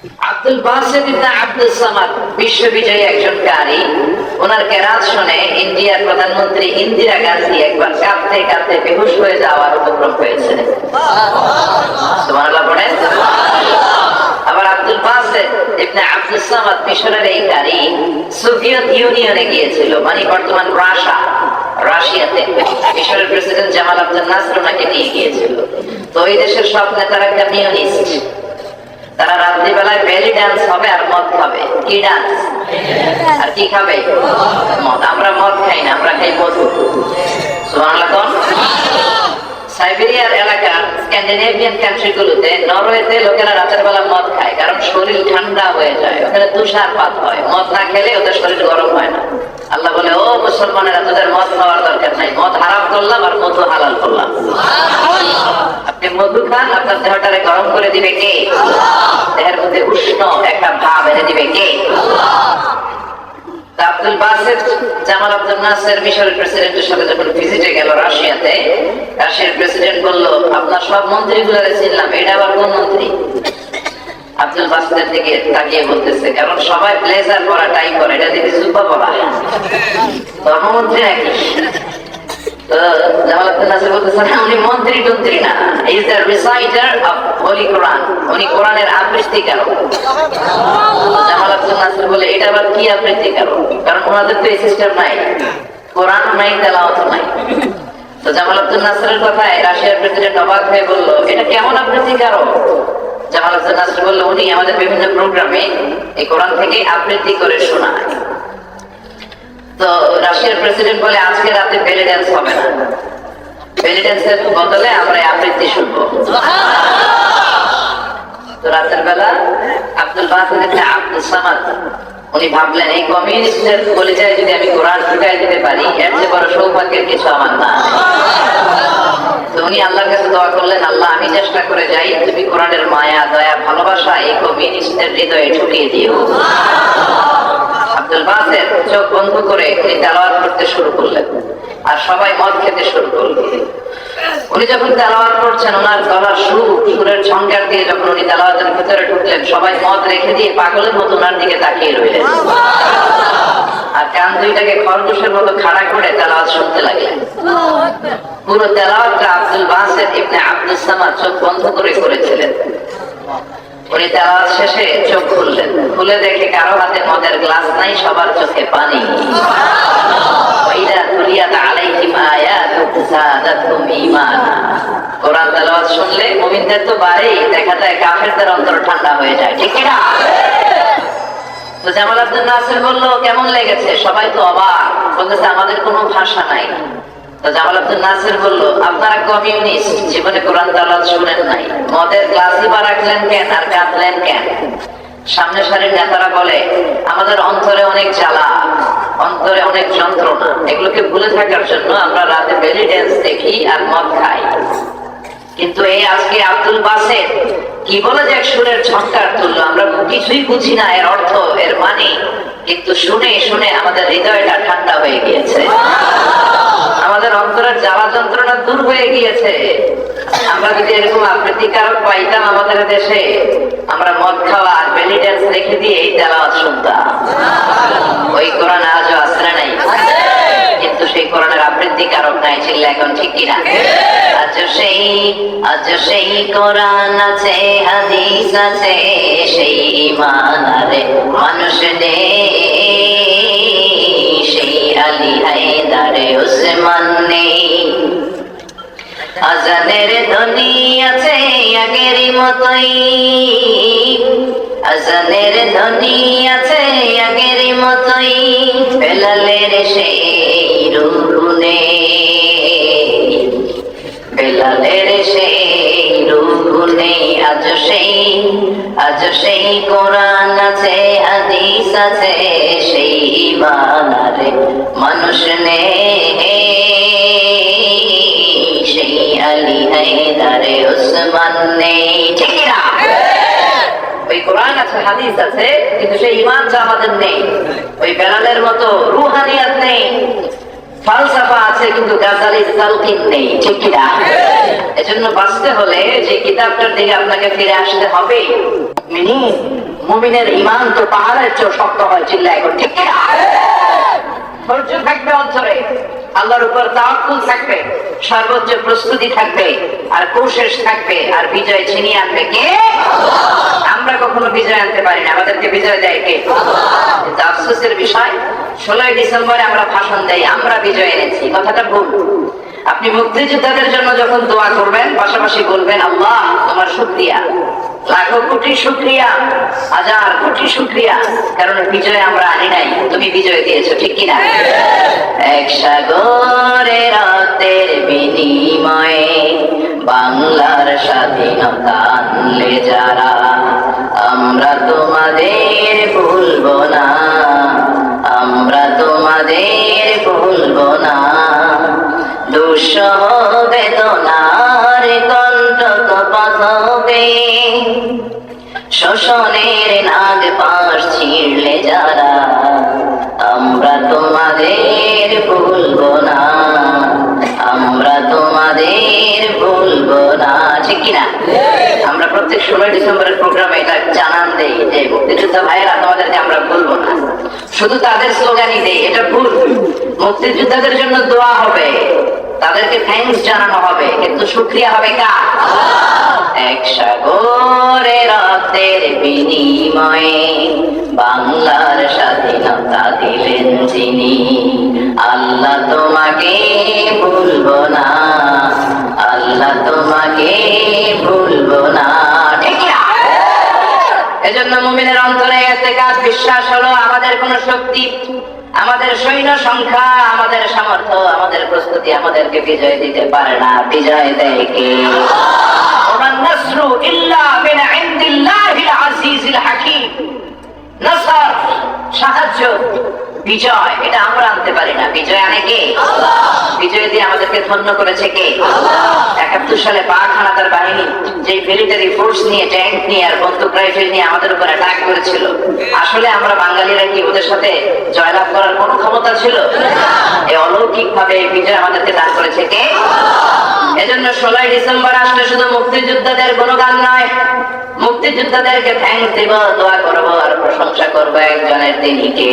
আব্দুল বাসিত ইবনে আব্দুস সামাদ বিশ্ববিজয়ী একজন কারি। ওনার কেরাত শুনে ইন্ডিয়ার প্রধানমন্ত্রী ইন্দিরা গান্ধী একবার কাঁদতে কাঁদতে বেহুশ হয়ে যাওয়ার উপক্রম হয়েছে। সুবহানাল্লাহ পড়েন। আবার আব্দুল বাসিত ইবনে আব্দুস সামাদ মিশরের এই কারি সোভিয়েত ইউনিয়নে গিয়েছিল, মানে বর্তমান রাশিয়াতে। মিশরের প্রেসিডেন্ট জামাল আব্দুল নাসর ওনাকে নিয়ে গিয়েছিল। তো ওই দেশের সব নেতারা কমিউনিস্ট। তারা রাত্রিবেলায় বেলি ডান্স হবে আর মদ খাবে। কি ডান্স আর কি খাবে? মদ। আমরা মদ খাই না, আমরা খাই মধু। সুবহানাল্লাহ কোন? সাইবেরিয়ার এলাকা, স্ক্যান্ডিনেভিয়ান কান্ট্রি গুলোতে, নরওয়েতে লোকেরা রাতের বেলা মদ খায়, কারণ শরীর ঠান্ডা হয়ে যায়। ওখানে তুষারপাত হয়, মদ না খেলে ওদের শরীর গরম হয় না। আল্লাহ বলে, ও মুসলমানেরা, তোদের মদ খাওয়ার দরকার নাই, মদ হারাম করলাম আর মধু হালাল করলাম। আপনি মধু খান, আপনার দেহটারে গরম করে দিবে কে? দেহের মধ্যে উষ্ণ একটা ভাব এনে দিবে কে? আব্দুল বাসিত জামাল আব্দুল নাসের মিশরের প্রেসিডেন্টের সাথে যখন ভিজিটে গেল রাশিয়াতে, রাশিয়ার প্রেসিডেন্ট বলল, আপনার সব মন্ত্রীগুলোরে চিনলাম, এটা আবার কোন মন্ত্রী? আব্দুল বাসিতের দিকে তাকিয়ে বলতেছে, কারণ সবাই ব্লেজার পরা, টাই পরা, এটা দেখি জুব্বা পরা, ধর্মমন্ত্রী নাকি? জামাল আব্দুল নাসের বলতেছে, উনি মন্ত্রী টন্ত্রী না, is the reciter of holy Quran, উনি কোরআনের আবৃত্তিকারক। জামাল আব্দুল নাসের বলে, এটা আবার কি আবৃত্তিকারক? কারণ ওনাদের তো এই সিস্টেম নাই, কোরআন নাই, তেলাওয়াত নাই। তো জামাল আব্দুল নাসেরের কথায় রাশিয়ার প্রেসিডেন্ট অবাক হয়ে বলল, এটা কেমন আবৃত্তিকারক? জামাল আব্দুল নাসের বলল, উনি আমাদের বিভিন্ন প্রোগ্রামে এই কোরআন থেকে আবৃত্তি করে শোনায়। তো রাশিয়ার প্রেসিডেন্ট বলে, আজকে রাতে বেলি ড্যান্স হবে না, বেলি ড্যান্সের বদলে আমরা আবৃত্তি শুনবো। তো রাতের বেলা আব্দুল বাসিত ইবনে আব্দুস সামাদ উনি ভাবলেন, এই কমিউনিস্টের কলিজায় যদি আমি কোরআন ঢুকাই দিতে পারি, এর চেয়ে বড় সৌভাগ্যের কিছু আমার না। তো উনি আল্লাহর কাছে দোয়া করলেন, আল্লাহ, আমি চেষ্টা করে যাই, তুমি কোরআনের মায়া, দয়া, ভালোবাসা এই কমিউনিস্টের হৃদয়ে ঢুকিয়ে দিও। আব্দুল বাসিত চোখ বন্ধ করে উনি তেলাওয়াত করতে শুরু করলেন, আর সবাই মদ খেতে শুরু করল। উনি যখন তেলাওয়াত করছেন, ওনার গলার সুরের ঝংকার দিয়ে যখন উনি তেলাওয়াতের ভিতরে ঢুকলেন, সবাই মদ রেখে দিয়ে পাগলের মতো ওনার দিকে তাকিয়ে রইলেন, আর কান দুইটাকে খরগোশের মতো খাড়া করে তেলাওয়াত শুনতে লাগলেন। পুরো তেলাওয়াতটা আব্দুল বাসিত ইবনে আব্দুস সামাদ চোখ বন্ধ করে করেছিলেন। উনি তেলাওয়াত শেষে চোখ খুললেন, খুলে দেখে কারো হাতে মদের গ্লাস নাই, সবার চোখে পানি। কোরআন তেলাওয়াত শুনলে মুমিনদের তো বাড়েই, দেখা যায় কাফেরদের অন্তর ঠান্ডা হয়ে যায়, ঠিক কি না? তো জামাল আব্দুল নাসের বলল, কেমন লেগেছে? সবাই তো অবাক, বলতেছে আমাদের কোনো ভাষা নাই। তো জামাল আব্দুল নাসের বলল, আপনারা কমিউনিস্ট, জীবনে কোরআন তেলাওয়াত শুনেন নাই, মদের গ্লাসই বা রাখলেন কেন আর কাঁদলেন কেন? সামনে সারির নেতারা বলে, আমাদের অন্তরে অনেক জ্বালা, অন্তরে অনেক যন্ত্রণা, এগুলোকে ভুলে থাকার জন্য আমরা রাতে বেলি ড্যান্স দেখি আর মদ খাই। কিন্তু এই আজকে আব্দুল বাসিত কি বলে যে এক সুরের ঝংকার তুললো, আমরা কিছুই বুঝি না এর অর্থ, এর মানে, কিন্তু শুনে শুনে আমাদের হৃদয়টা ঠান্ডা হয়ে গিয়েছে, আমাদের অন্তরের জ্বালা যন্ত্রণা দূর হয়ে গিয়েছে। আমরা যদি এরকম আবৃত্তিকারক পাইতাম আমাদের দেশে, আমরা মদ খাওয়া আর বেলি ড্যান্স রেখে দিয়ে এই তেলাওয়াত শুনতাম। ওই কোরআন আজও আসলে নাই, কিন্তু সেই কোরআনের আবৃত্তিকারক নাই, ছিল এখন, ঠিক কিনা? আজ সেই কোরআন আছে, হাদিস আছে, সেই ঈমান আরে মানুষ নেই, সেই আলী হায়দারে উসমান নেই। আজানের ধ্বনি আছে আগেরই মতোই, আজানের ধ্বনি আছে আগেরই মতোই, বেলালের সেই রূহ নেই, বেলালের সেই রূহ নেই। আজ সেই কোরআন আছে, হাদিস আছে, সেই ঈমান আরে মানুষ নেই, সেই আলী হায়দারে উসমান নেই, ঠিক না? ওই কোরআন আছে, হাদিস আছে, কিন্তু সেই ঈমান আমাদের নেই, ওই বেলালের মতো রুহানিয়াত নেই। ফালসাফা আছে কিন্তু গাজালির তালকিন নেই, ঠিক কিনা? এজন্য বাঁচতে হলে যে কিতাবটার দিকে আপনাকে ফিরে আসতে হবে। মুমিনের ঈমান তো পাহাড়ের চেয়ে শক্ত হয়, চিল্লায় এখন, ঠিক কিনা? ধৈর্য থাকবে অন্তরে, আল্লাহর উপর তাওয়াক্কুল থাকবে, সর্বোচ্চ প্রস্তুতি থাকবে, আর কোশেশ থাকবে, আর বিজয় ছিনিয়ে আনবে কে? আমরা কখনো বিজয় আনতে পারি না, আমাদেরকে বিজয় দেয় কে? কিন্তু আফসোসের বিষয়, 16 ডিসেম্বরে আমরা ভাষণ দেই আমরা বিজয় এনেছি, কথাটা ভুল। আপনি মুক্তিযোদ্ধাদের জন্য যখন দোয়া করবেন, পাশাপাশি বলবেন আল্লাহ তোমার শুকরিয়া, লাখো কোটি শুকরিয়া, হাজার কোটি শুকরিয়া, কারণ বিজয় আমরা আনি নাই, তুমি বিজয় দিয়েছো, ঠিক কিনা? এক সাগরে রাতের বিনিময়ে বাংলার স্বাধীনতা আনলে যারা, আমরা তোমাদের ভুলবো না, আমরা তোমাদের ভুলবো না। দুঃসহ বেদনার কণ্টক পথবে, শোষণের নাগ পাশ ছিঁড়লে যারা, আমরা তোমাদের ভুলবো না, আমরা তোমাদের ভুলবো না, ঠিক কিনা? আমরা প্রত্যেক 16 ডিসেম্বরের প্রোগ্রামে এটা জানান দেই যে মুক্তিযোদ্ধা ভাইয়েরা তোমাদেরকে আমরা ভুলবো না, শুধু তাদের স্লোগানই দেই, এটা ভুল। মুক্তিযোদ্ধাদের জন্য দোয়া হবে, তাদেরকে থ্যাঙ্কস জানানো হবে, কিন্তু শুকরিয়া হবে কার? এক সাগরে রক্তের বিনিময়ে বাংলার স্বাধীনতা দিলেন যিনি, আল্লাহ তোমাকে ভুলবো না, আল্লাহ তোমাকে ভুলবো না, ঠিক না? এজন্য মুমিনের অন্তরে ইতিকাদ, বিশ্বাস হলো আমাদের কোন শক্তি, আমাদের সৈন্য সংখ্যা, আমাদের সামর্থ্য, আমাদের প্রস্তুতি আমাদেরকে বিজয় দিতে পারে না, বিজয় দেয় কে? ওমান নাসরু ইল্লা মিন ইনদিল্লাহিল আজিজিল হাকীম। নাসর, সাহায্য, বিজয়, এটা আমরা আনতে পারি না, বিজয় আনে কে? বিজয় দিয়ে আমাদেরকে ধন্য করেছে কে? 71 সালে পাক হানাদার বাহিনী যে মিলিটারি ফোর্স নিয়ে, ট্যাঙ্ক নিয়ে আর বন্দুক রাইফেল নিয়ে আমাদের উপর অ্যাটাক করেছিল, আসলে আমরা বাঙালিরা কি ওদের সাথে জয়লাভ করার কোনো ক্ষমতা ছিল? এই অলৌকিক ভাবে বিজয় আমাদেরকে দান করেছে কে? এজন্য 16 ডিসেম্বর আসলে শুধু মুক্তিযোদ্ধাদের গুণগান নয়, মুক্তিযোদ্ধাদেরকে থ্যাঙ্কস দিব, দোয়া করবো আর প্রশংসা করবো একজনের, তিনি কে?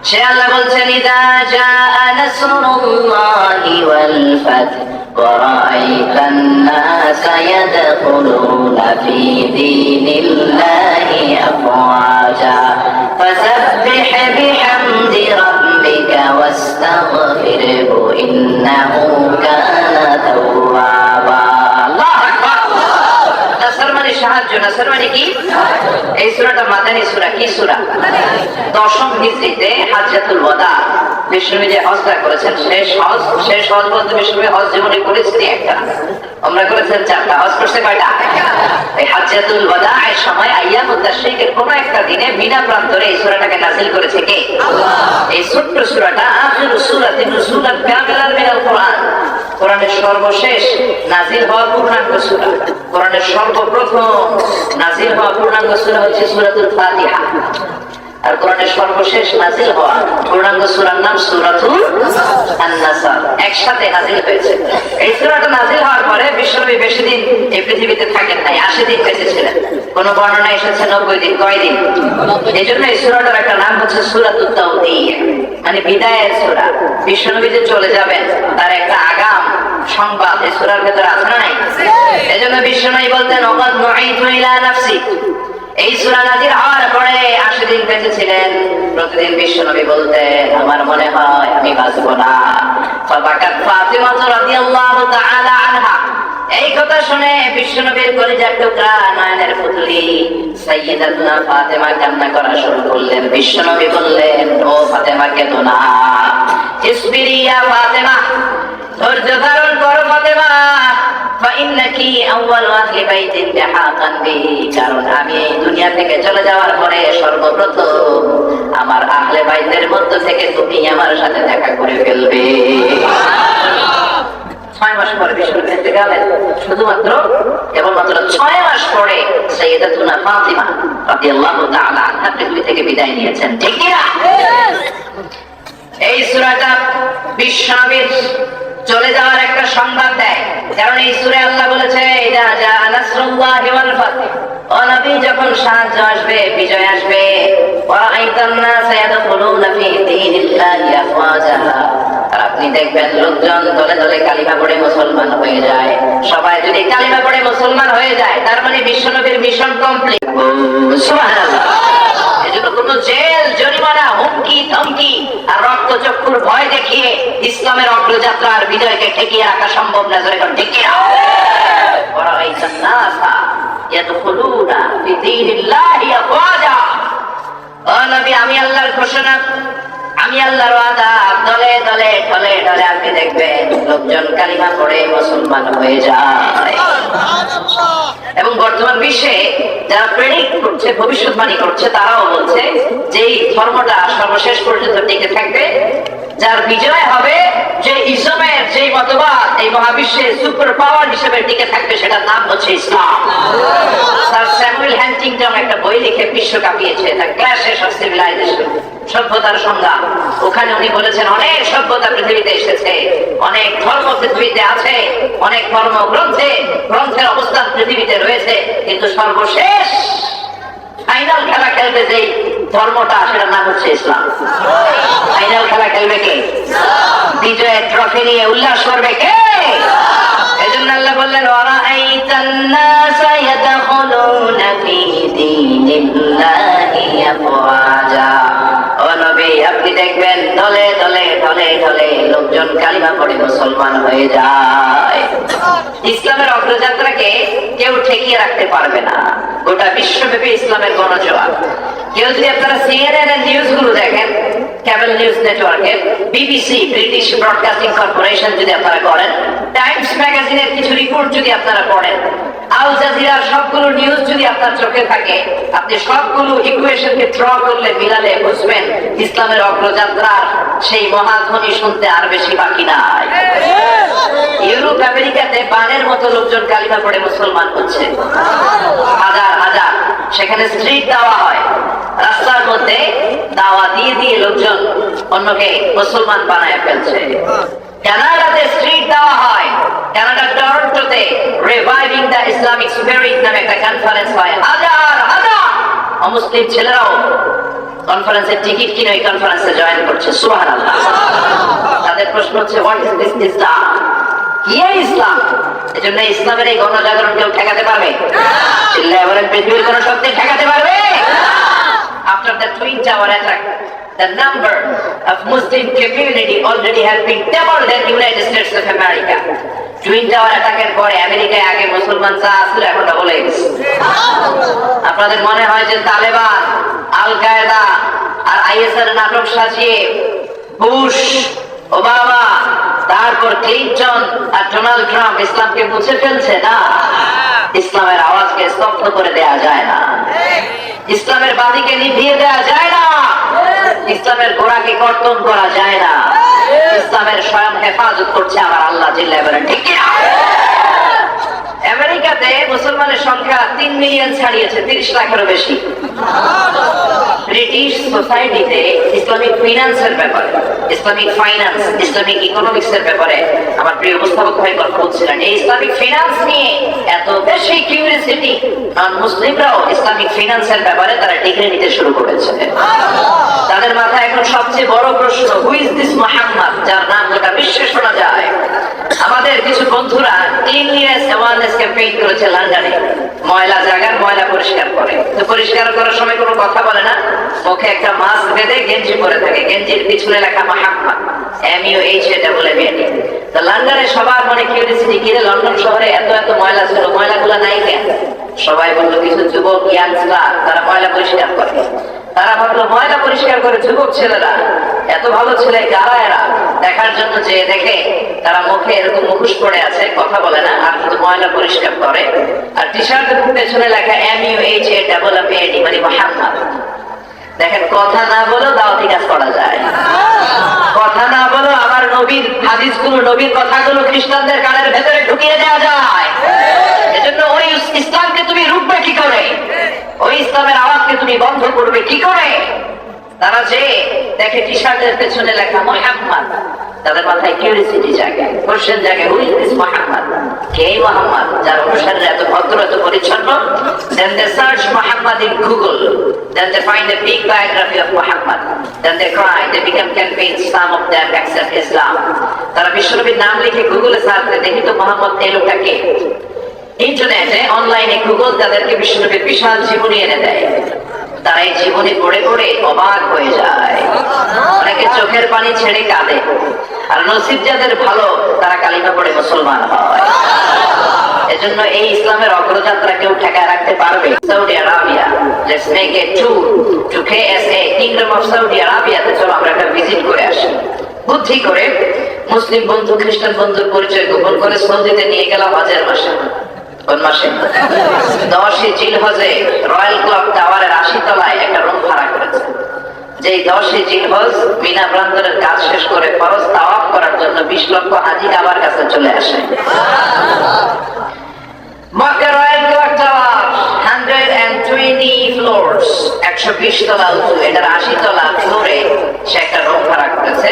সে আল্লাহ বলছেন ইদা জাআ নাসরুল্লাহি ওয়াল ফাth ওয়া রাআইতান নাসা ইয়াদখুলুনা ফী দীনিল্লাহি আফওয়াজা ফাসাব্বিহ বিহামদি রাব্বিকা ওয়াস্তাগফিরহু ইন্নাহু কানা তাওয়াবা। আল্লাহু আকবার। নাসর মানে সাহায্য, নাসর মানে কি? এই সূরাটা মাদানী সূরা। কি সূরা? 10ম হিজরিতে হাজ্জাতুল ওয়াদা, বিশ্বনবী যে হজটা করেছেন, শেষ হজ বলতে বিশ্বনবী হজ জীবনে করেছেন একটা, আমরা করেছেন 4টা, হজ করছে কয়টা? এই হাজ্জাতুল ওয়াদা এর সময় আইয়ামুত তাশরীকের কোন একটা দিনে বিনা প্রান্তরে এই সূরাটাকে নাযিল করেছে কে? আল্লাহ। এই ছোট্ট সূরাটা আখিরু সূরাতিন নুজুলান কামিলান মিনাল কোরআন, কোরআনের সর্বশেষ নাযিল হওয়া পূর্ণাঙ্গ সূরা। কোরআনের সর্বপ্রথম নাযিল হওয়া পূর্ণাঙ্গ সূরা হচ্ছে সূরাতুল ফাতিহা, আর কোরআনের সর্বশেষ নাযিল হওয়া পূর্ণাঙ্গ সূরার নাম সূরাতুল আন-নাসর, একসাথে নাযিল হয়েছে। এই সূরাটা নাযিল হওয়ার পরে বিশ্বনবী বেশি দিন এই পৃথিবীতে থাকেন নাই, 80 দিন বেঁচে ছিলেন। কোন বর্ণনা এসেছে 90 দিন, কয় দিন? এই জন্য এই সূরাটার একটা নাম হচ্ছে সূরাতুত তাওদীহ, মানে বিদায়ের সূরা। বিশ্বনবী যে চলে যাবেন তার একটা আগাম সংবাদ এই সূরার ভেতরে আছে না নাই? এজন্য বিশ্বনবী বলতেন ওয়াকাদ নুঈতু ইলা নাফসি। এই সূরা নাযিল হওয়ার পরে 80 দিন বেঁচে ছিলেন। প্রতিদিন বিশ্বনবী বলতেন আমার মনে হয় আমি বাঁচব না। ফাবাকাত ফাতিমা রাদিয়াল্লাহু তাআলা আনহা। এই কথা শুনে বিশ্বনবীর কলিজার টুকরা নয়নের পুতলি সাইয়্যিদাতুনা ফাতেমা কান্না করা শুরু করলেন। বিশ্বনবী বললেন ও ফাতেমা, কেঁদো না, ইসবিরি ইয়া ফাতেমা, ধৈর্য ধারণ করো ফাতেমা, ফাইন্নাকি আউয়ালু আহলি বাইতিন বিহাকান বিহি, কারণ আমি এই দুনিয়া থেকে চলে যাওয়ার পরে সর্বপ্রথম আমার আহলে বাইতের মধ্য থেকে তুমি আমার সাথে দেখা করে ফেলবে। 6 মাস পরে বিশ্বনবী ইন্তেকালের শুধুমাত্র কেবলমাত্র 6 মাস পরে সাইয়্যিদাতুনা ফাতিমা রাদিয়াল্লাহু তাআলা আনহা পৃথিবী থেকে বিদায় নিয়েছেন, ঠিক কি না? এই সূরাটা বিশ্বনবীর চলে যাওয়ার একটা সংবাদ দেয়, কারণ এই সূরা আল্লাহ বলেছে ইদা জা নাসরুল্লাহি ওয়াল ফাতহ, ও নবী যখন সাহায্য আসবে, বিজয় আসবে, ওয়া আইতান নাস ইয়াদখুলুনা ফি দীনিল্লাহি আফওয়াজা, আর আপনি দেখবেন লোকজন দলে দলে কালিমা পড়ে মুসলমান হয়ে যায়। সবাই যদি কালিমা পড়ে মুসলমান হয়ে যায়, তার মানে বিশ্বনবীর মিশন কমপ্লিট। সুবহানাল্লাহ। এজন্য কোন জেল, জরিমানা, হুমকি ধমকি আর রক্তচক্ষুর ভয় দেখিয়ে ইসলামের অগ্রযাত্রার বিজয়কে ঠেকিয়ে রাখা সম্ভব না। জোরে ঠিক কিনা? ওয়ারাআইতান নাসা ইয়াদখুলুনা ফি দীনিল্লাহি আফওয়াজা। ও নবী, আমি আল্লাহর ঘোষণা, আমি আল্লাহর ওয়াদা, দলে দলে ঢলে ঢলে আপনি দেখবেন লোকজন কালিমা পড়ে মুসলমান হয়ে যায়। এবং বর্তমান বিশ্বে যারা প্রেডিক্ট করছে, ভবিষ্যৎবাণী করছে, তারাও বলছে যে এই ধর্মটা সর্বশেষ পর্যন্ত টিকে থাকবে, যার বিজয় হবে, যে ইসলামের যে মতবাদ এই মহাবিশ্বে সুপার পাওয়ার হিসেবে টিকে থাকবে, সেটার নাম হচ্ছে ইসলাম। স্যার স্যামুয়েল হ্যান্টিংটন একটা বই লিখে বিশ্ব কাঁপিয়েছে, দ্য ক্ল্যাশেস অফ সিভিলাইজেশন, সভ্যতার সংগ্রাম। ওখানে উনি বলেছেন অনেক সভ্যতা পৃথিবীতে এসেছে, অনেক ধর্ম পৃথিবীতে আছে, অনেক ধর্ম গ্রন্থের অবস্থান পৃথিবীতে রয়েছে, কিন্তু সর্বশেষ ফাইনাল খেলা খেলবে যে ধর্মটা, সেটার নাম হচ্ছে ইসলাম। ফাইনাল খেলা খেলবে কে? বিজয়ের ট্রফি নিয়ে উল্লাস করবে কে? এজন্য আল্লাহ বললেন ওয়ারাআইতান নাসা ইয়াদখুলুনা ফি দীনিল্লাহি আফওয়াজা। ও নবী, আপনি দেখবেন দলে দলে ঢলে ঢলে লোকজন কালিমা পড়ে মুসলমান হয়ে যায়। ইসলামের অগ্রযাত্রাকে কেউ ঠেকিয়ে রাখতে পারবে না। গোটা বিশ্বব্যাপী ইসলামের গণজোয়ার। কেউ যদি আপনারা সিএনএন এর নিউজ গুলো দেখেন, কেবল নিউজ নেটওয়ার্কের, বিবিসি, ব্রিটিশ ব্রডকাস্টিং কর্পোরেশন যদি আপনারা করেন, টাইমস ম্যাগাজিনের কিছু রিপোর্ট যদি আপনারা পড়েন, আল জাজিরার সবগুলো নিউজ যদি আপনার চোখে থাকে, আপনি সবগুলো ইকুয়েশনকে ড্র করলে, মিলালে বুঝবেন ইসলামের অগ্রযাত্রার সেই মহাধ্বনি শুনতে আর বেশি বাকি নাই। ইউরোপ আমেরিকাতে বানের মতো লোকজন কালিমা পড়ে মুসলমান হচ্ছে, হাজার হাজার। সেখানে স্ট্রিট দাওয়া হয়, রাস্তার মধ্যে দাওয়া দিয়ে দিয়ে লোকজন অন্যকে মুসলমান বানায় ফেলছে। কানাডাতে স্ট্রিট দেওয়া হয়, কানাডার টরন্টোতে রিভাইভিং দ্য ইসলামিক স্পিরিট নামে একটা কনফারেন্স হয়, হাজার হাজার অমুসলিম ছেলেরাও কনফারেন্সের টিকিট কিনে ওই কনফারেন্সে জয়েন করছে। সুবহানাল্লাহ। তাদের প্রশ্ন হচ্ছে হোয়াট ইজ দিস ইসলাম? কি ইসলাম? এজন্য ইসলামের এই গণজাগরণ কেউ ঠেকাতে পারবে? চিল্লায় বলেন, পৃথিবীর কোন শক্তি ঠেকাতে পারবে? After the Twin Tower attack, the number of Muslim community already has been doubled in United States of America. Twin tower অ্যাটাকের পরে আমেরিকায় আগে মুসলমান যা আসছিল এখন ডবল হয়ে গেছে। আপনাদের মনে হয় যে তালেবান, আল কায়েদা আর আইএস এর নাটক সাজিয়ে বুশ, ওবামা, তারপর ক্লিনটন আর ডোনাল্ড ট্রাম্প ইসলামকে মুছে ফেলছে? না, ইসলামের আওয়াজকে স্তব্ধ করে দেয়া যায় না, ইসলামের বাতিকে নিভিয়ে দেয়া যায় না, ইসলামের গোড়াকে কর্তন করা যায় না। ইসলামের স্বয়ং হেফাজত করছে আমার আল্লাহ। জিল্লায় বলেন ঠিক কিনা? আমেরিকাতে মুসলমানের সংখ্যা 3 মিলিয়ন ছাড়িয়েছে, 30 লাখেরও বেশি। ব্রিটিশ সোসাইটিতে ইসলামিক ফিনান্সের ব্যাপারে, ইসলামিক ফাইন্যান্স, ইসলামিক ইকোনমিক্স এর ব্যাপারে আমার প্রিয় উপস্থাপক ভাই কথা বলছিলেন। এই ইসলামিক ফিনান্স নিয়ে এত বেশি কিউরিওসিটি, নন মুসলিমরাও ইসলামিক ফিনান্সের ব্যাপারে তারা ডিগ্রি নিতে শুরু করেছে। তাদের মাথায় এখন সবচেয়ে বড় প্রশ্ন, হু ইজ দিস মুহাম্মদ, যার নাম গোটা বিশ্বে শোনা যায়। আমাদের কিছু বন্ধুরা ক্লিনলিনেস অ্যাওয়ারনেস ক্যাম্পেইন করেছে লন্ডনে। ময়লা জায়গার ময়লা পরিষ্কার করে, তো পরিষ্কার করার সময় কোনো কথা বলে না, মুখে একটা মাস্ক বেঁধে গেঞ্জি পরে থাকে, গেঞ্জির পিছনে লেখা মুহাম্মদ, MUHAMMAD। তো লন্ডনে সবার মনে কিউরিওসিটি, কিরে লন্ডন শহরে এত এত ময়লা ছিল, ময়লাগুলো নাই কেন? সবাই বললো কিছু যুবক ইয়াংস্টার তারা ময়লা পরিষ্কার করে। তারা ভাবলো ময়লা পরিষ্কার করে যুবক ছেলেরা, এত ভালো ছেলে কারা এরা? দেখার জন্য যে দেখে তারা মুখে এরকম মুখোশ পড়ে আছে, কথা বলে না, আর শুধু ময়লা পরিষ্কার করে। আর টি শার্টের পেছনে লেখা MUHAMMAD মানে মুহাম্মদ। দেখেন, কথা না বলেও দাওয়াতি কাজ করা যায়, কথা না বলেও আমার নবীর হাদিসগুলো, নবীর কথাগুলো খ্রিস্টানদের কানের ভেতরে ঢুকিয়ে দেওয়া যায়। এজন্য ওই ইসলামকে তুমি রুখবে কি করে? ওই ইসলামের আওয়াজকে তুমি বন্ধ করবে কি করে? তারা যে দেখে টি শার্টের পেছনে লেখা মুহাম্মদ, তাদের মাথায় কিউরিসিটি জাগে, কোশ্চেন জাগে, হু ইজ দিস মুহাম্মদ? কে মুহাম্মদ যার অনুসারীরা এত ভদ্র, এত পরিচ্ছন্ন? Then they search Muhammad in Google. Then they find a big biography of Muhammad. Then they cry. They become convinced. Some of them accept Islam. তারা বিশ্বনবীর নাম লিখে গুগলে সার্চ করে দেখি তো মোহাম্মদ এই লোকটা কে। ইন্টারনেটে অনলাইনে গুগল তাদেরকে বিশ্বনবীর বিশাল জীবনী এনে দেয়। তারা এই জীবনী পড়ে পড়ে অবাক হয়ে যায়, অনেকে চোখের পানি ছেড়ে কাঁদে। আর নসিব যাদের ভালো, তারা কালিমা পড়ে মুসলমান হয়। এজন্য এই ইসলামের অগ্রযাত্রা কেউ ঠেকায় রাখতে পারবে? Saudi Arabia, let's make a tour to KSA, kingdom of Saudi আরাবিয়াতে চলো আমরা একটা ভিজিট করে আসি। বুদ্ধি করে মুসলিম বন্ধু খ্রিস্টান বন্ধুর পরিচয় গোপন করে সৌদিতে নিয়ে গেলাম হজের মাসে। কোন মাসে? 10 জিলহজে রয়্যাল ক্লক টাওয়ারের 80 তলায় একটা রুম ভাড়া করেছে। যেই 10 জিলহজ মিনা প্রান্তরের কাজ শেষ করে ফরজ তাওয়াফ করার জন্য 20 লক্ষ হাজি কাবার কাছে চলে আসে। Mecca royal clock tower 120 floors, 120 তলা উঁচু। এটার 80 তলা ফ্লোরে সে একটা রুম ভাড়া করেছে।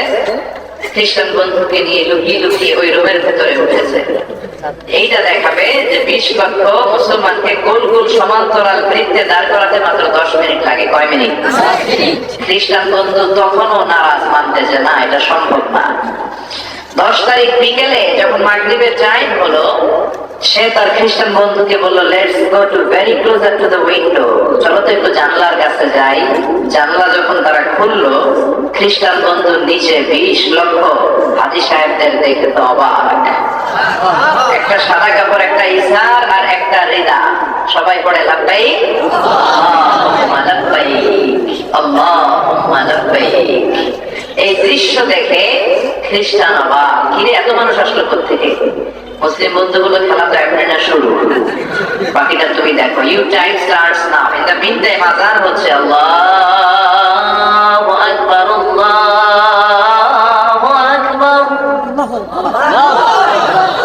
খ্রিস্টান বন্ধুকে নিয়ে লুকিয়ে লুকিয়ে ওই রুমের ভেতরে উঠেছে। এইটা দেখাবে যে 20 লক্ষ মুসলমানকে গোল গোল সমান্তরাল বৃত্তে দাঁড় করাতে মাত্র 10 মিনিট লাগে। কয় মিনিট? খ্রিস্টান বন্ধু তখনও নারাজ, মানতে যে না, এটা সম্ভব না। 10 তারিখ বিকেলে যখন মাগরিবের টাইম হলো, সে তার খ্রিস্টান বন্ধুকে বললো, let's go to very closer to the window, চলো তো একটু জানলার কাছে যাই। জানলা যখন তারা খুললো, খ্রিস্টান বন্ধুর নিচে 20 লক্ষ হাজী সাহেবদের দেখে তো অবাক। একটা সাদা কাপড়, একটা ইসার আর একটা রিদা, সবাই পড়ে লাব্বাইক আল্লাহুম্মা লাব্বাইক আল্লাহুম্মা লাব্বাইক। এই দৃশ্য দেখে খ্রিস্টান অবাক, কিরে এত মানুষ আসলো কোত্থেকে? মুসলিম বন্ধুগুলো খেলা তো এখনই না শুরু, বাকিটা তুমি দেখো। You time starts now. In the mean time আযান হচ্ছে। আল্লাহু আকবার আল্লাহু আকবার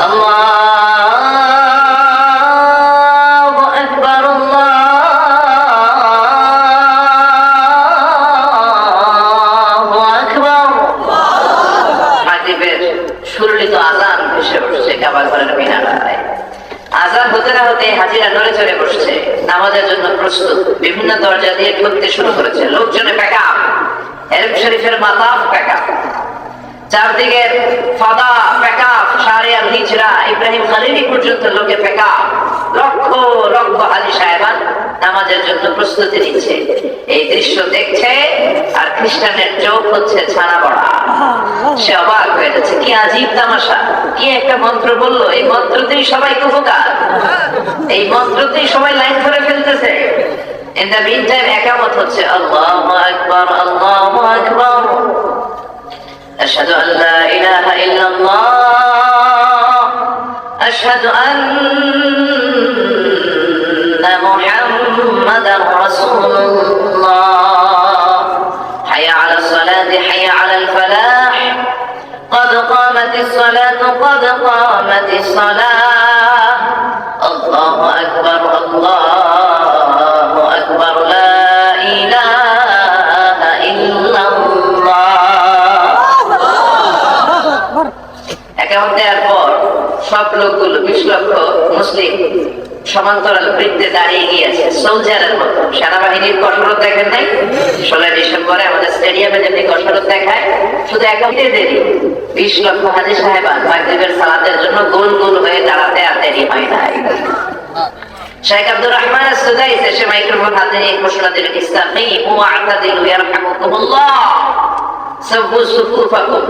আল্লাহু আকবার আল্লাহু আকবার। মাগরিবের সুরলিত আযান ভেসে উঠছে কাবার ঘরের মিনারায়। আযান হতে না হতে হাজিরা নড়ে চড়ে বসছে, নামাজের জন্য প্রস্তুত। বিভিন্ন দরজা দিয়ে ঢুকতে শুরু করেছে। লোকজনে প্যাকআপ, এরব শরীফের মাতাফ প্যাকআপ, চারদিকে ফাদা প্যাকআপ, শারিয়ার হিজরা, ইব্রাহিম খলিলি পর্যন্ত লোকে প্যাকআপ। লক্ষ লক্ষ হাজী সাহেবান নামাজের জন্য প্রস্তুতি নিচ্ছে। এই দৃশ্য দেখছে আর খ্রিস্টানের চোখ হচ্ছে ছানা বড়া। সে অবাক হয়ে যাচ্ছে, কি আজীব তামাশা, কি একটা মন্ত্র বললো, এই মন্ত্রতেই সবাই উপকার, এই মন্ত্রতেই সবাই লাইন ধরে ফেলতেছে। ইন দ্য মিন টাইম একামত হচ্ছে। আল্লাহু আকবার আল্লাহু আকবার আশহাদু আল্লা ইলাহা ইল্লাল্লাহ আশহাদু আন্না মুহাম্মাদার রাসূলুল্লাহ হাইয়া আলাস সালাতি হাইয়া আলাল ফালাহ قد قامت الصلاة قد قامت الصلاة الله أكبر الله أكبر لا إله إلا الله। একামত দেওয়ার পর সব লোকগুলো 20 লক্ষ মুসলিম সমান্তরাল বৃত্তে দাঁড়িয়ে গিয়েছে, সোলজারের মতো। সেনাবাহিনীর কসরত দেখেন নাই? 16 ডিসেম্বরে আমাদের স্টেডিয়ামে যেমনি কসরত দেখায়, শুধু একামতে দেরি। 20 লক্ষ হাজী সাহেবান মাগরিবের সালাতের জন্য গোল গোল হয়ে দাঁড়াতে আর দেরি হয় নাই। শেখ আব্দুর রহমান আস-সুদাইস এসে মাইক্রোফোন হাতে নিয়ে ঘোষণা দিলেন, ইসতাকিমু ওয়া'তাদিলু ইয়ারহামুকুমুল্লাহ সাব্বু সুফুফাকুম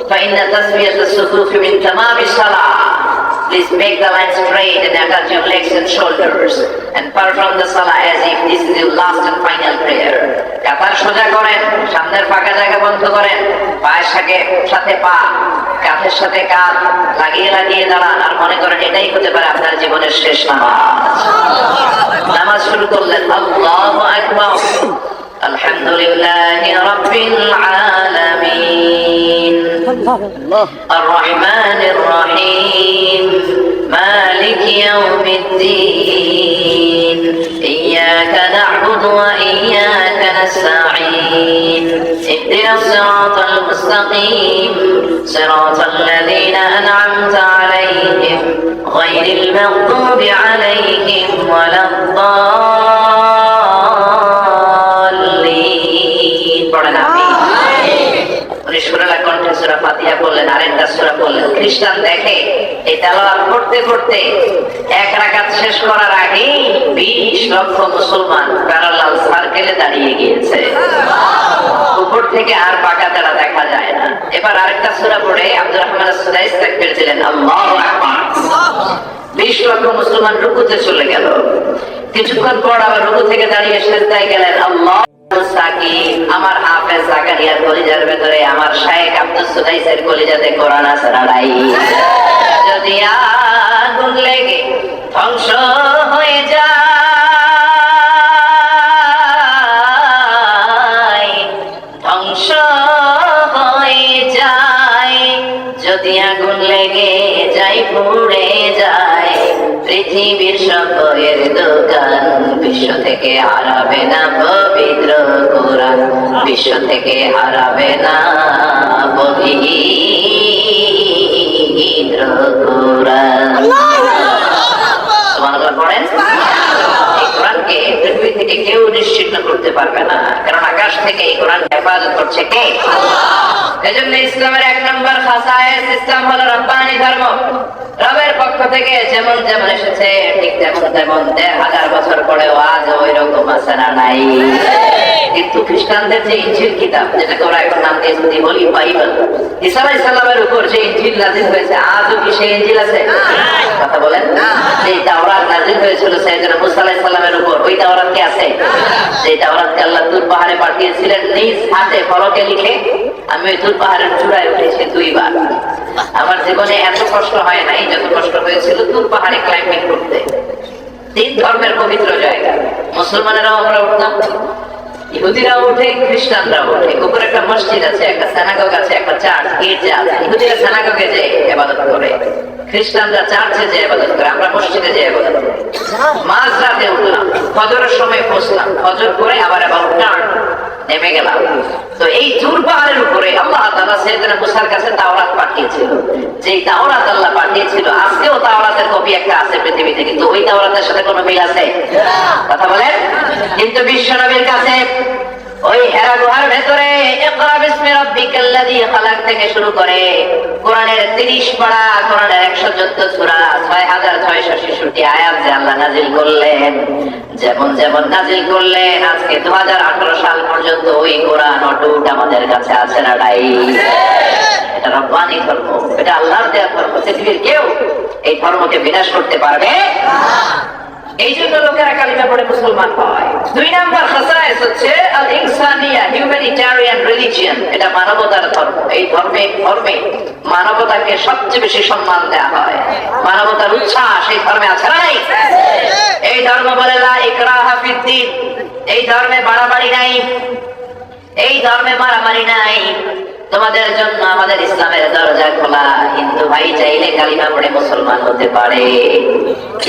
ফাইন্না তাসবিয়াতাস সুফুফি মিন তামামিস সালাহ। Please make the line straight and attach your legs and shoulders and perform the salah as if this is your last and final prayer. কাতার সোজা করেন, সামনের ফাঁকা জায়গা বন্ধ করেন, পায়ের সাথে পা, কাঁধের সাথে কাঁধ লাগিয়ে লাগিয়ে দাঁড়ান আর মনে করেন এটাই হতে পারে আপনার জীবনের শেষ নামাজ। নামাজ শুরু করলেন। আল্লাহু আকবার আলহামদুলিল্লাহি রাব্বিল আলামিন আর-রহমানির রহিম মালিকি ইয়াউমিদ্দিন ইয়্যাকা إياك نعبد وإياك نستعين اهدنا الصراط المستقيم صراط الذين أنعمت عليهم غير المغضوب عليهم ولا الضالين পড়েন আমিন উনি সূরা কণ্ঠে সূরা ফাতিহা বললেন আরেকটা সূরা বললেন খ্রিস্টান দেখে এই তেলাওয়াত করতে করতে এক রাকাত শেষ করার আগে 20 লক্ষ মুসলমান প্যারালাল সার্কেলে দাঁড়িয়ে গিয়েছে উপর থেকে আর পাকা তারা দেখা যায় না এবার আরেকটা সূরা পড়ে আব্দুর রহমান as-সুদাইস তাকবীর দিলেন আল্লাহু আকবার 20 লক্ষ মুসলমান রুকুতে চলে গেল কিছুক্ষণ পর আবার রুকু থেকে দাঁড়িয়ে সিজদায় গেলেন আল্লাহ আমার হাফেজ জাকারিয়ার কলিজার ভেতরে আমার শায়েখ আব্দুস সুদাইসের কলিজাতে কোরআন আছে না নাই যদি আগুন লেগে ধ্বংস হয়ে যায় ধ্বংস হয়ে যায় যদি আগুন লেগে যায় পুড়ে যায় পৃথিবীর সকলের দোকান বিশ্ব থেকে হারাবে না পবিত্র কোরআন বিশ্ব থেকে হারাবে না পবিত্র কোরআন সুবহানাল্লাহ পড়েন এই কোরআনকে পৃথিবী থেকে কেউ নিশ্চিহ্ন করতে পারবে না কারণ আকাশ থেকে এই কোরআন হেফাজত করছে কে এজন্য ইসলামের 1 নম্বর খাসায়েস ইসলাম হলো রব্বানি ধর্ম রবের পক্ষ থেকে যেমন যেমন এসেছে ঠিক তেমন তেমন 1000 বছর পরেও আজ ওই রকম আছে না নাই কিন্তু খ্রিস্টানদের যে ইনজিল কিতাব যেটাকে ওরা এখন নাম দিয়েছে হোলি বাইবেল ঈসা আলাইহিস সালামের উপর যে ইনজিল নাযিল হয়েছে আজও কি সেই ইনজিল আছে কথা বলেন যে তাওরাত নাযিল হয়েছিল সাইয়েদনা মুসা আলাইহিস সালামের উপর ওই তাওরাত কি আছে যে তাওরাতকে আল্লাহ তুর পাহাড়ে পাঠিয়েছিলেন নিজ হাতে ফলকে লিখে আমি ওই তুর পাহাড়ের চূড়ায় উঠেছি 2 বার আমার জীবনে এত কষ্ট হয় নাই যত কষ্ট হয়েছিল তুর পাহাড়ে ক্লাইম্বিং করতে 3 ধর্মের পবিত্র জায়গা মুসলমানেরাও আমরা উঠতাম ইহুদিরাও ওঠে খ্রিস্টানরাও ওঠে উপরে একটা মসজিদ আছে একটা সিনাগগ আছে একটা চার্চ গির্জা আছে ইহুদিরা সিনাগগে যে ইবাদত করে খ্রিস্টানরা চার্চে যে ইবাদত করে আমরা মসজিদে যে ইবাদত করি মাঝরাতে উঠলাম ফজরের সময় পৌঁছলাম ফজর করে আবার টার্ন নেমে গেলাম তো এই তুর পাহাড়ের উপরে আল্লাহ তাআলা সাইয়েদনা মুসার কাছে তাওরাত পাঠিয়েছিল যেই তাওরাত আল্লাহ পাঠিয়েছিল আজকেও তাওরাতের কপি একটা আছে পৃথিবীতে কিন্তু ওই তাওরাতের সাথে কোনো মিল আছে কথা বলেন কিন্তু বিশ্ব নবীর কাছে ওই হেরা গুহার ভেতরে ইকরা বিসমি রাব্বিকাল্লাযী খালাক থেকে শুরু করে কোরআনের 30 পারা কোরআনের 114 সূরা 6666 আয়াত যে আল্লাহ নাযিল করলেন যেমন যেমন নাযিল করলেন আজকে 2018 সাল পর্যন্ত ওই কোরআন অটুট আমাদের কাছে আছে না নাই এটা রব্বানি ধর্ম এটা আল্লাহর দেয়া ধর্ম পৃথিবীর কেউ এই ধর্মকে বিনাশ করতে পারবে না এই জন্য লোকেরা কালিমা পড়ে মুসলমান হয় 2 নম্বর খাসায়েস হচ্ছে আল ইনসানিয়া হিউম্যানিটেরিয়ান রিলিজিয়ন এটা মানবতার ধর্ম এই ধর্মে মানবতাকে সবচেয়ে বেশি সম্মান দেওয়া হয় মানবতার উচ্ছ্বাস এই ধর্মে আছে না নাই এই ধর্ম বলে লা ইকরাহা ফিদ্দিন এই ধর্মে বাড়াবাড়ি নাই এই ধর্মে মারামারি নাই তোমাদের জন্য আমাদের ইসলামের দরজা খোলা হিন্দু ভাই চাইলে কালিমা পড়ে মুসলমান হতে পারে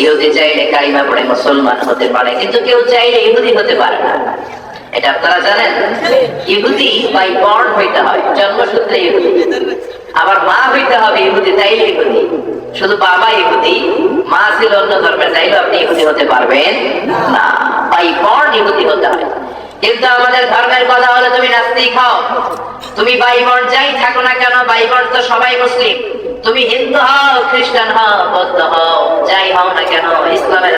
ইহুদি চাইলে কালিমা পড়ে মুসলমান হতে পারে কিন্তু কেউ চাইলে ইহুদি হতে পারে না এটা আপনারা জানেন ইহুদি বাই বর্ন হইতে হয় জন্মসূত্রে ইহুদি আবার মা হইতে হবে ইহুদি তাইলে ইহুদি শুধু বাবা ইহুদি মা ছিল অন্য ধর্মের চাইলে আপনি ইহুদি হতে পারবেন না বাই বর্ন ইহুদি হতে হয় কিন্তু আমাদের ধর্মের কথা হলো তুমি নাস্তিক হও তুমি বাইবল যাই থাকো না কেন বাইবল তো সবাই মুসলিম তুমি হিন্দু হও খ্রিস্টান হও বৌদ্ধ হও যাই হও না কেন ইসলামের